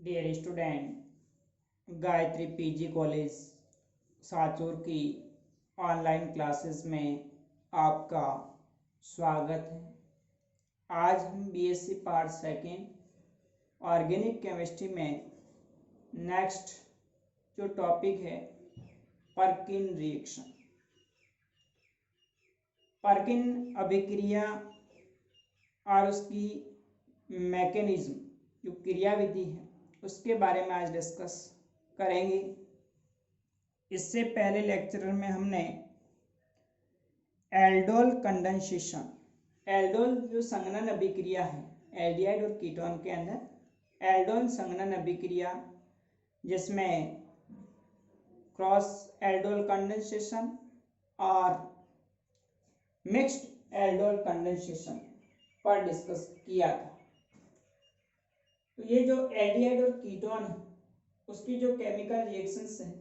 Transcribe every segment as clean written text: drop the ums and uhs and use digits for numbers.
Dear student, Gayatri PG college Sanchore की online classes में आपका स्वागत है। आज हम BSc part second organic chemistry में नेक्स्ट जो टॉपिक है पर्किन रिएक्शन, पर्किन अभिक्रिया और उसकी मैकेनिज्म जो क्रियाविधि है उसके बारे में आज डिस्कस करेंगे। इससे पहले लेक्चर में हमने एल्डोल कंडेंसेशन, एल्डोल जो संघनन अभिक्रिया है एल्डिहाइड और कीटोन के अंदर एल्डोल संघनन अभिक्रिया जिसमें क्रॉस एल्डोल कंडेंसेशन और मिक्स्ड एल्डोल कंडेंसेशन पर डिस्कस किया था। तो ये जो एल्डिहाइड और कीटोन है उसकी जो केमिकल रिएक्शंस हैं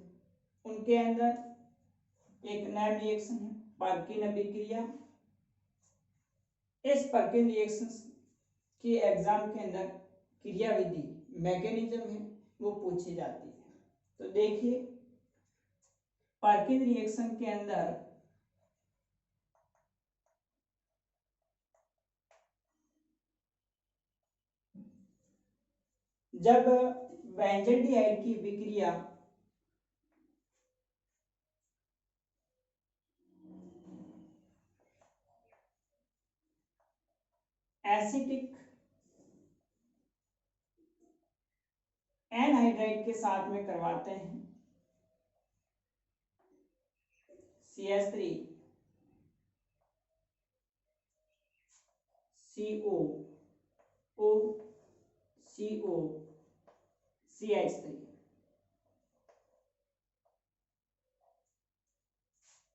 उनके अंदर एक नया रिएक्शन है पर्किन अभिक्रिया। इस पर्किन रिएक्शंस की एग्जाम के अंदर क्रियाविधि मैकेनिज्म है वो पूछी जाती है। तो देखिए पर्किन रिएक्शन के अंदर जब बेंजोल्डिहाइड की अभिक्रिया एसिटिक एनहाइड्राइड के साथ में करवाते हैं CH3 CO O CO CH3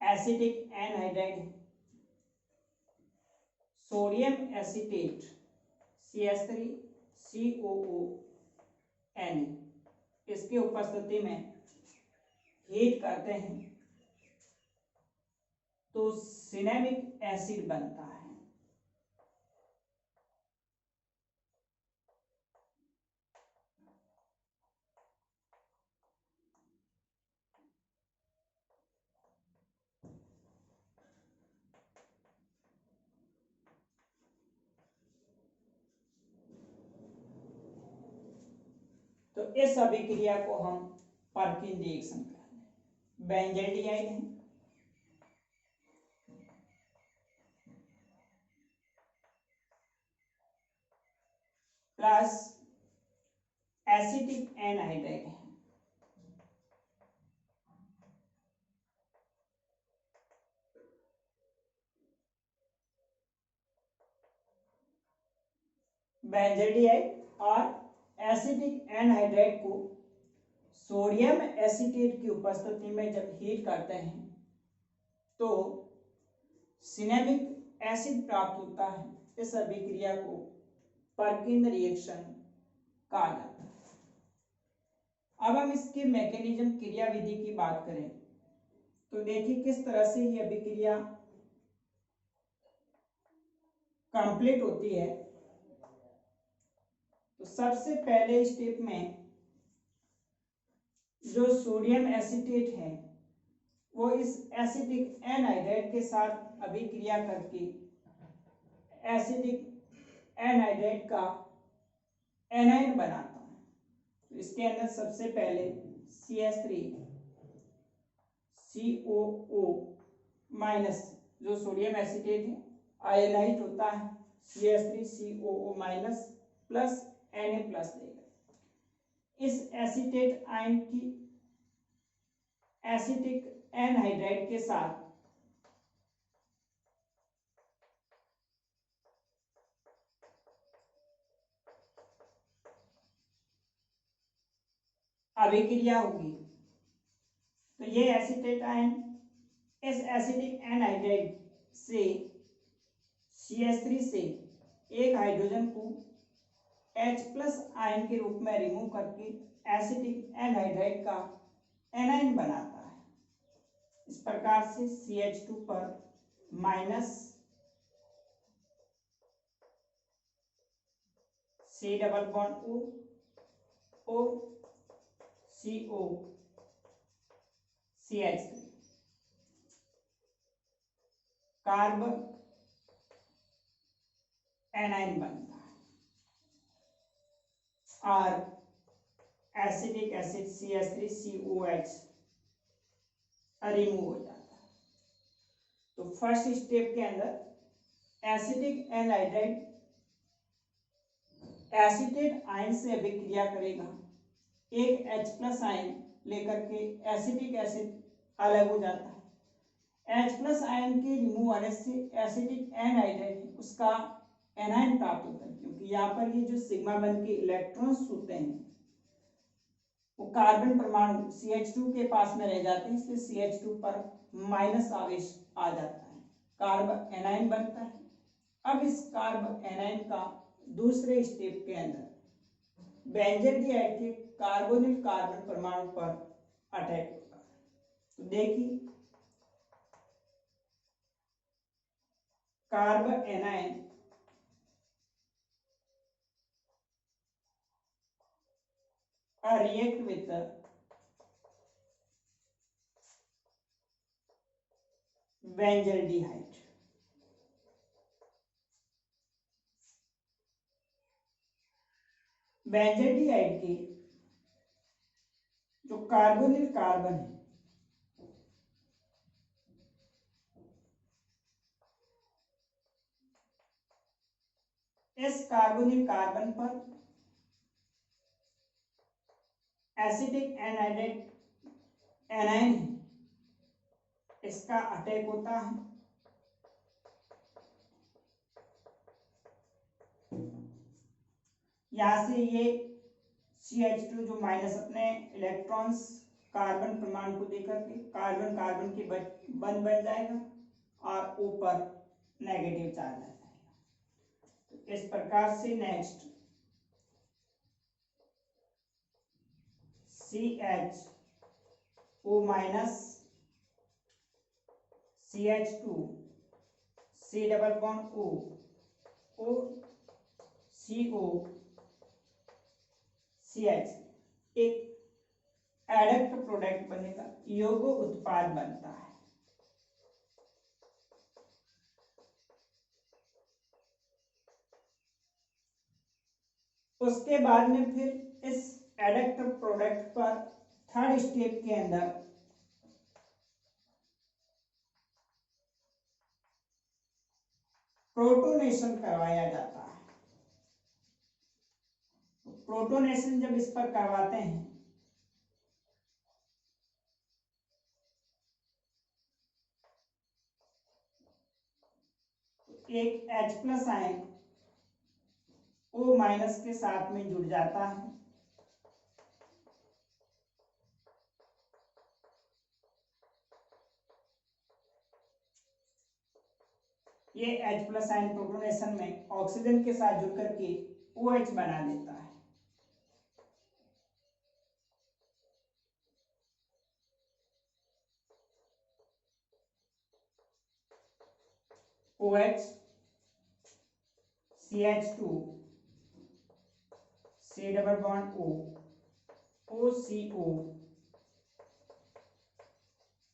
acetic anhydride, sodium acetate CH3 COO N, इसकी उपस्थिति में हीट करते हैं तो सिनेमिक एसिड बनता है। तो इस अभिक्रिया को हम पर्किन रिएक्शन कहते हैं। बेंजोल्डिहाइड है प्लस एसिटिक एनहाइड्राइड है, बेंजोल्डिहाइड और एसिटिक एनहाइड्राइड को सोडियम एसीटेट की उपस्थिति में जब हीट करते हैं तो सिनेमिक एसिड प्राप्त होता है। इस अभिक्रिया को पर्किन रिएक्शन कहा जाता है। अब हम इसके मैकेनिज्म क्रियाविधि की बात करें तो देखिए किस तरह से ये अभिक्रिया कंप्लीट होती है। तो सबसे पहले स्टेप में जो सोडियम एसीटेट है वो इस एसिटिक एनहाइड्राइड के साथ अभिक्रिया करके एसिटिक एनहाइड्राइड का एनाइन बनाता है। तो इसके अंदर सबसे पहले CH3 COO माइनस जो सोडियम एसीटेट है आयनाइज होता है CH3 COO minus plus Na plus देगा। इस एसीटेट आयन की एसिटिक एनहाइड्राइड के साथ अभिक्रिया होगी तो ये एसीटेट आयन इस एसिटिक एनहाइड्राइड से CH3 से एक हाइड्रोजन को H प्लस आयन के रूप में रिमूव करके एसिटिक एनहाइड्राइड का एनाइन बनाता है। इस प्रकार से CH2 पर minus C double bond O O CO CH3 carb A9 बनता है और एसिटिक एसिड CH3COH रिमूव हो जाता है। तो फर्स्ट स्टेप के अंदर एसिटिक एनहाइड्राइड एसीटेट आयन से अभिक्रिया करेगा, एक H+ आयन लेकर के एसिटिक एसिड अलग हो जाता है। H+ आयन के रिमूव होने से एसिटिक एनहाइड्राइड उसका एनाइन प्राप्त होता है, क्योंकि यहाँ पर ये जो सिग्मा बंध के इलेक्ट्रॉन्स होते हैं वो कार्बन परमाणु CH2 के पास में रह जाते हैं, इसलिए CH2 पर माइनस आवेश आ जाता है, कार्ब एनाइन बनता है। अब इस कार्ब एनाइन का दूसरे स्टेप के अंदर बेंजल्डिहाइड के कार्बोनिल कार्बन परमाणु पर अटैक होगा। तो देखिए carb A9 react with benzaldehyde. Benzaldehyde के जो कार्बोनिल कार्बन है इस कार्बोनिल कार्बन पर एसिटिक एनहाइड्राइड एनाइन इसका अटैक होता है। यहां से ये CH2 जो माइनस अपने इलेक्ट्रॉन्स कार्बन परमाणु को देकर के कार्बन कार्बन के बंध बन जाएगा और ऊपर नेगेटिव चार्ज आ जाएगा। तो इस प्रकार से next CHO minus CH2 C double bond O CO CH एक एडक्ट प्रोडक्ट बनेगा, यौगिक उत्पाद बनता है। उसके बाद में फिर इस एडक्ट प्रोडक्ट पर थर्ड स्टेप के अंदर प्रोटोनेशन करवाया जाता है। प्रोटोनेशन जब इस पर करवाते हैं तो एक H+ आयन O- के साथ में जुड़ जाता है। ये H+ आयन प्रोटोनेशन में ऑक्सीजन के साथ जुड़ करके OH बना देता है। OH CH2 C double bond O OCO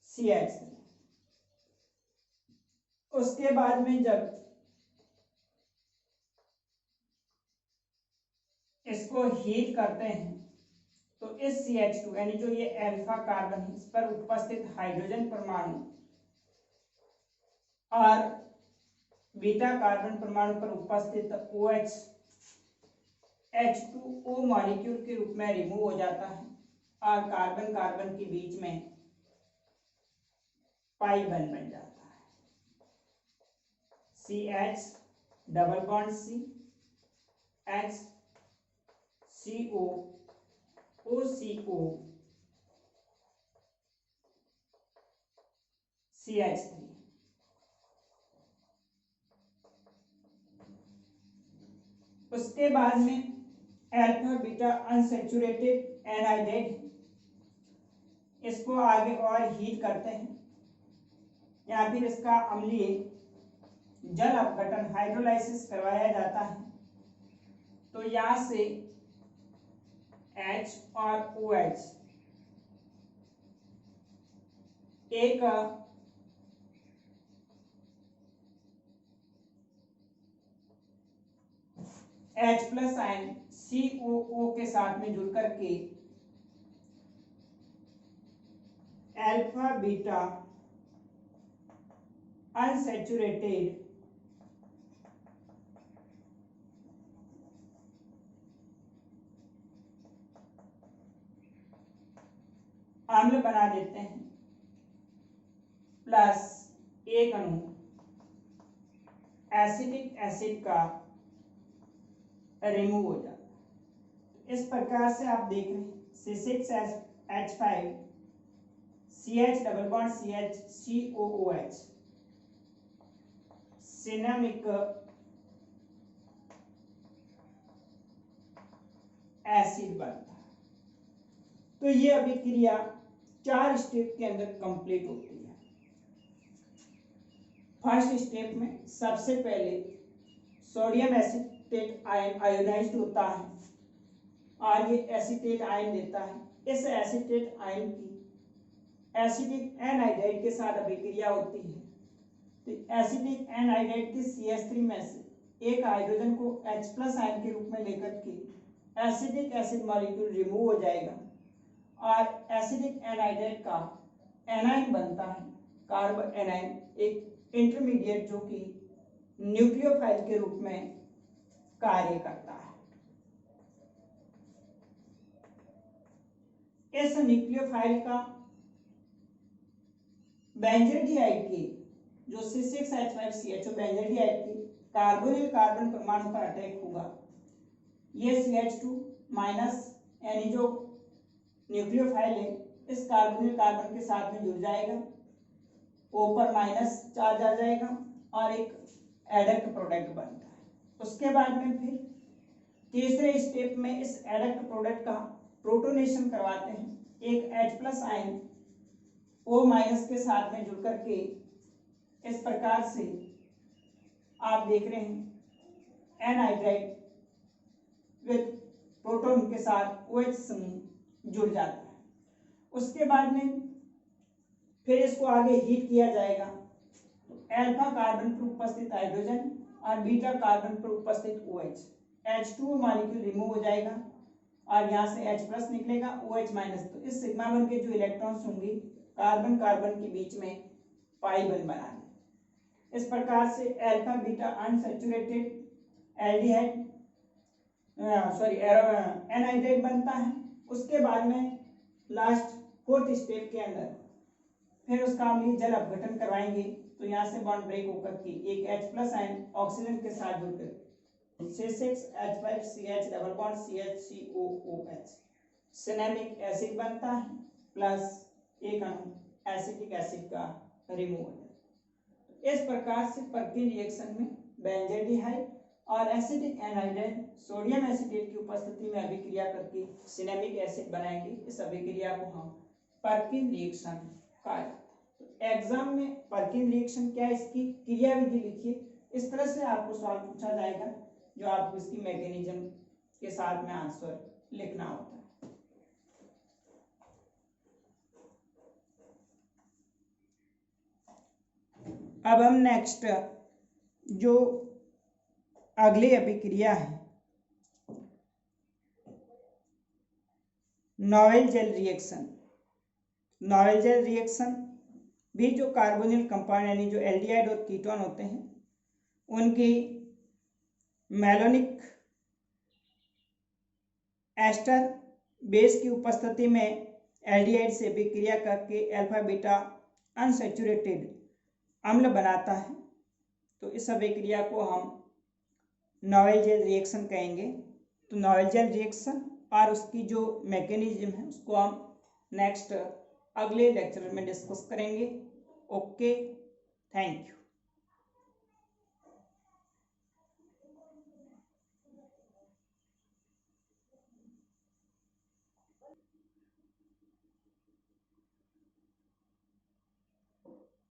CH। उसके बाद में जब इसको हीट करते हैं तो इस CH2 यानी जो ये अल्फा कार्बन है इस पर उपस्थित हाइड्रोजन परमाणु और बीटा कार्बन परमाणु पर उपस्थित OH H2O मॉलिक्यूल के रूप में रिमूव हो जाता है और कार्बन कार्बन के बीच में पाई बन जाता है। CH double bond C H CO OCO CH3। उसके बाद में अल्फा बीटा अनसैचुरेटेड एनाइड्राइड इसको आगे और हीट करते हैं या फिर इसका अम्लीय जल अपघटन हाइड्रोलाइसिस करवाया जाता है। तो यहाँ से H और OH एक H प्लस आयन COO के साथ में जुड़ करके अल्फा बीटा अनसैचुरेटेड अम्ल बना देते हैं, प्लस एक अणु एसिटिक एसिड का रिमूव हो जाता है। इस प्रकार से आप देख रहे हैं C6H5 CH double bond CH COOH cinnamic acid बनता है। तो ये अभिक्रिया 4 स्टेप के अंदर कंप्लीट होती है। फर्स्ट स्टेप में सबसे पहले सोडियम एसीटेट आयन आयोनाइज्ड होता है और ये एसीटेट आयन देता है। इस एसीटेट आयन की एसिटिक एनहाइड्राइड के साथ अभिक्रिया होती है। तो एसिटिक एनहाइड्राइड के CH3 में से एक हाइड्रोजन को H प्लस आयन के रूप में लेकर के एसिटिक एसिड मॉलिक्यूल रिमूव हो जाएगा और एसिटिक एनहाइड्राइड का एनाइन बनता है, कार्बन एनाइन, एक इंटरमीडिएट जो कि न्यूक्लियोफाइल के रूप में कार्य करता है। इस न्यूक्लियोफाइल का बेंजोडिहाइड की जो C6H5CHO बेंजोडिहाइड की कार्बोनिल कार्बन परमाणु पर अटैक होगा। ये CH2 माइनस यानी जो न्यूक्लियोफाइल है इस कार्बोनिल कार्बन के साथ में जुड़ जाएगा, O पर माइनस चार्ज आ जाएगा और एक एडक्ट प्रोडक्ट बनता है। उसके बाद में फिर तीसरे स्टेप में इस एडक्ट प्रोडक्ट का प्रोटोनेशन करवाते हैं। एक H plus ion O minus के साथ में जुड़ करके इस प्रकार से आप देख रहे हैं एनहाइड्राइड विद प्रोटॉन के साथ OH समूह जुड़ जाता है। उसके बाद में फिर इसको आगे हीट किया जाएगा। तो अल्फा कार्बन पर उपस्थित हाइड्रोजन और बीटा कार्बन पर उपस्थित OH H2O मॉलिक्यूल रिमूव हो जाएगा और यहाँ से H प्लस निकलेगा, OH माइनस। तो इस सिग्मा बन के जो इलेक्ट्रॉन्स होंगे कार्बन कार्बन के बीच में पाई बन बना दें। इस प्रकार से alpha beta unsaturated aldehyde anhydride बनता है। उसके बाद में लास्ट फोर्थ स्टेप के अंदर फिर उसका हम ये जल अपघटन करवाएंगे। तो यहाँ से बॉन्ड ब्रेक होकर के एक H प्लस आयन ऑक्सीजन के साथ जुड़कर C6H5CH double bond CHCOOH cinnamic acid बनता है, प्लस एक अणु एसिटिक एसिड का रिमूव हो जाता है। इस प्रकार से पर्किन रिएक्शन में बेंजोडिहाइड और एसिटिक एनहाइड्राइड सोडियम एसीटेट की उपस्थिति में अभिक्रिया करके सिनेमिक एसिड बनाएंगे। इस अभिक्रिया को हम पर्किन रिएक्शन कहा जाता है। तो एग्जाम में पर्किन रिएक्शन क्या है, इसकी क्रिया विधि लिखिए। इस तरह से आपको सवाल पूछा जाएगा जो आपको इसकी मैकेनिज्म के साथ में आंसर लिखना होता है। अब हम नेक्स्ट जो अगली अभिक्रिया है Knoevenagel reaction. Knoevenagel reaction भी जो कार्बोनिल कंपाउंड यानी जो एल्डिहाइड और कीटोन होते हैं उनकी मैलोनिक एस्टर बेस की उपस्थिति में एल्डिहाइड से अभिक्रिया करके अल्फा बीटा अनसैचुरेटेड अम्ल बनाता है। तो इस अभिक्रिया को हम नॉवेल जेल रिएक्शन कहेंगे। तो नॉवेल जेल रिएक्शन और उसकी जो मैकेनिज्म है उसको हम नेक्स्ट अगले लेक्चर में डिस्कस करेंगे। Okay, thank you.